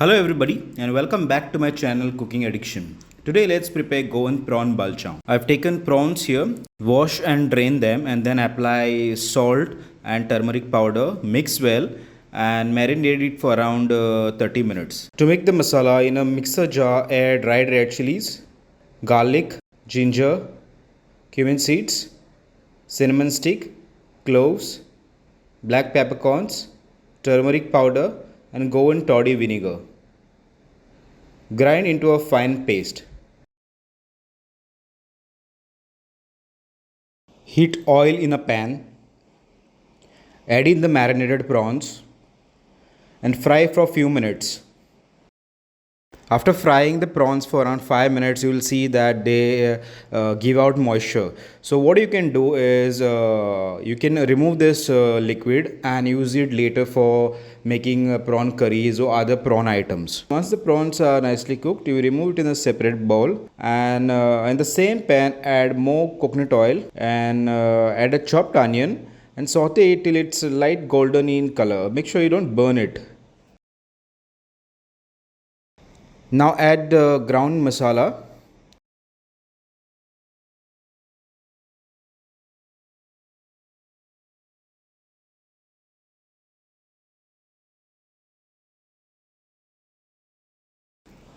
Hello everybody and welcome back to my channel Cooking Addiction. Today let's prepare Goan Prawn Balchao. I've taken prawns here, wash and drain them and then apply salt and turmeric powder, mix well and marinate it for around 30 minutes. To make the masala, in a mixer jar add dried red chillies, garlic, ginger, cumin seeds, cinnamon stick, cloves, black peppercorns, turmeric powder and Goan toddy vinegar. Grind into a fine paste. Heat oil in a pan. Add in the marinated prawns and fry for a few minutes. After frying the prawns for around 5 minutes, you will see that they give out moisture. So what you can do is you can remove this liquid and use it later for making prawn curries or other prawn items. Once the prawns are nicely cooked, you remove it in a separate bowl and in the same pan add more coconut oil and add a chopped onion and saute it till it's light golden in color. Make sure you don't burn it. Now add the ground masala.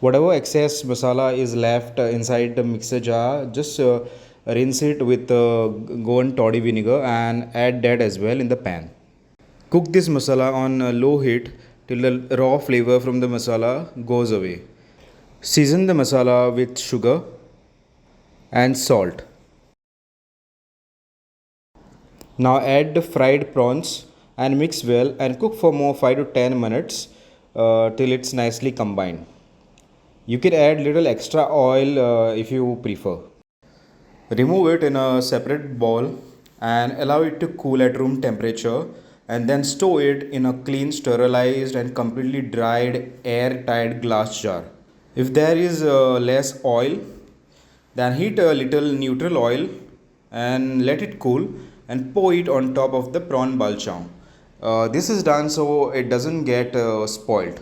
Whatever excess masala is left inside the mixer jar, just rinse it with Goan toddy vinegar and add that as well in the pan. Cook this masala on low heat till the raw flavor from the masala goes away. Season the masala with sugar and salt. Now add the fried prawns and mix well and cook for more 5 to 10 minutes till it's nicely combined. You can add little extra oil if you prefer. Remove it in a separate bowl and allow it to cool at room temperature and then store it in a clean, sterilized and completely dried airtight glass jar. If there is less oil, then heat a little neutral oil and let it cool and pour it on top of the prawn balchao. This is done so it doesn't get spoiled.